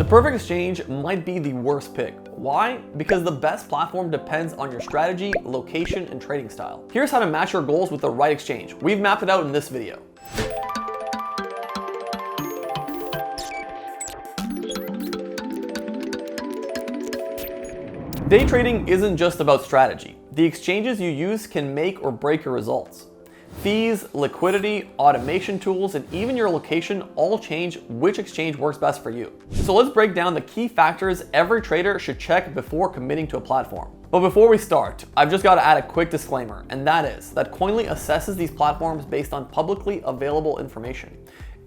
perfect exchange might be the worst pick. Why? Because the best platform depends on your strategy, location, and trading style. Here's how to match your goals with the right exchange. We've mapped it out in this video. Day trading isn't just about strategy. The exchanges you use can make or break your results. Fees, liquidity, automation tools, and even your location all change which exchange works best for you. So let's break down the key factors every trader should check before committing to a platform. But before we start, I've just got to add a quick disclaimer, and that is that Koinly assesses these platforms based on publicly available information.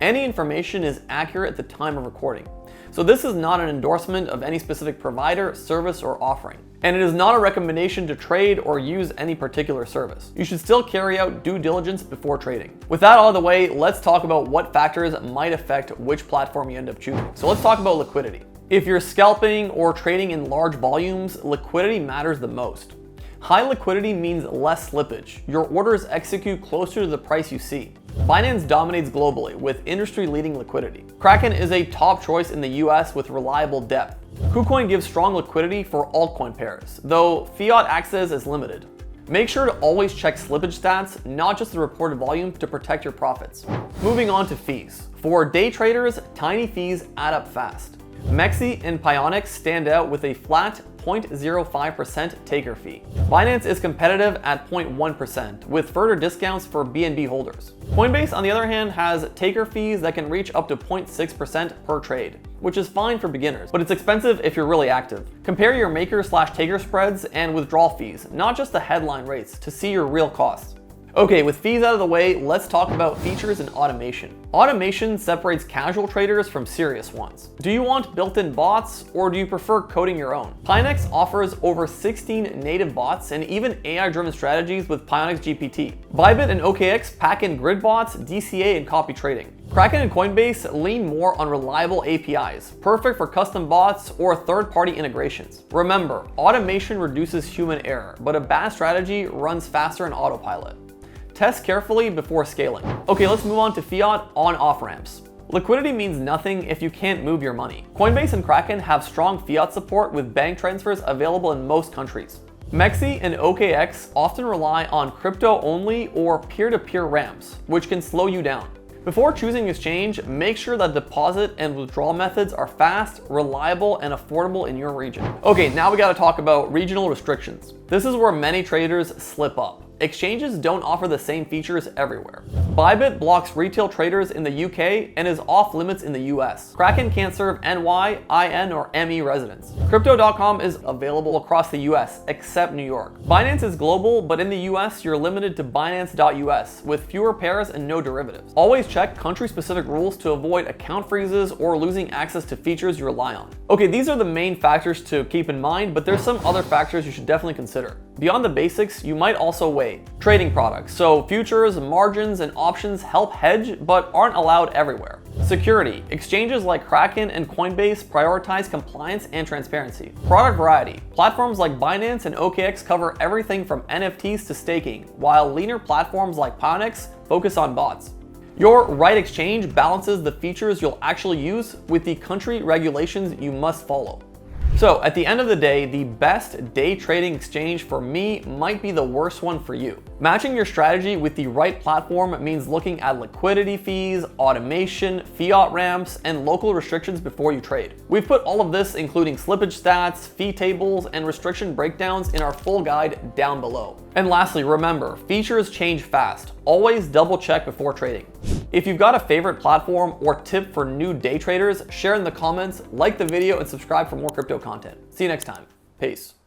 Any information is accurate at the time of recording. So this is not an endorsement of any specific provider, service, or offering. And it is not a recommendation to trade or use any particular service. You should still carry out due diligence before trading. With that out of the way, let's talk about what factors might affect which platform you end up choosing. So let's talk about liquidity. If you're scalping or trading in large volumes, liquidity matters the most. High liquidity means less slippage. Your orders execute closer to the price you see. Binance dominates globally with industry-leading liquidity. Kraken is a top choice in the US with reliable depth. KuCoin gives strong liquidity for altcoin pairs, though fiat access is limited. Make sure to always check slippage stats, not just the reported volume, to protect your profits. Moving on to fees. For day traders, tiny fees add up fast. Mexi and Pionex stand out with a flat 0.05% taker fee. Binance is competitive at 0.1%, with further discounts for BNB holders. Coinbase, on the other hand, has taker fees that can reach up to 0.6% per trade, which is fine for beginners, but it's expensive if you're really active. Compare your maker/taker spreads and withdrawal fees, not just the headline rates, to see your real costs. Okay, with fees out of the way, let's talk about features and automation. Automation separates casual traders from serious ones. Do you want built-in bots, or do you prefer coding your own? Pionex offers over 16 native bots and even AI-driven strategies with Pionex GPT. Bybit and OKX pack in grid bots, DCA, and copy trading. Kraken and Coinbase lean more on reliable APIs, perfect for custom bots or third-party integrations. Remember, automation reduces human error, but a bad strategy runs faster in autopilot. Test carefully before scaling. Okay, let's move on to Fiat on-off ramps. Liquidity means nothing if you can't move your money. Coinbase and Kraken have strong fiat support with bank transfers available in most countries. Mexi and OKX often rely on crypto-only or peer-to-peer ramps, which can slow you down. Before choosing exchange, make sure that deposit and withdrawal methods are fast, reliable, and affordable in your region. Okay, now we gotta talk about regional restrictions. This is where many traders slip up. Exchanges don't offer the same features everywhere. Bybit blocks retail traders in the UK and is off limits in the US. Kraken can't serve NY, IN, or ME residents. Crypto.com is available across the US, except New York. Binance is global, but in the US, you're limited to Binance.us with fewer pairs and no derivatives. Always check country-specific rules to avoid account freezes or losing access to features you rely on. Okay, these are the main factors to keep in mind, but there's some other factors you should definitely consider. Beyond the basics, you might also weigh trading products. So futures, margins, and options help hedge, but aren't allowed everywhere. Security. Exchanges like Kraken and Coinbase prioritize compliance and transparency. Product variety. Platforms like Binance and OKX cover everything from NFTs to staking, while leaner platforms like Pionex focus on bots. Your right exchange balances the features you'll actually use with the country regulations you must follow. So at the end of the day, the best day trading exchange for me might be the worst one for you. Matching your strategy with the right platform means looking at liquidity fees, automation, fiat ramps, and local restrictions before you trade. We've put all of this, including slippage stats, fee tables, and restriction breakdowns, in our full guide down below. And lastly, remember, features change fast. Always double check before trading. If you've got a favorite platform or tip for new day traders, share in the comments, like the video, and subscribe for more crypto content. See you next time. Peace.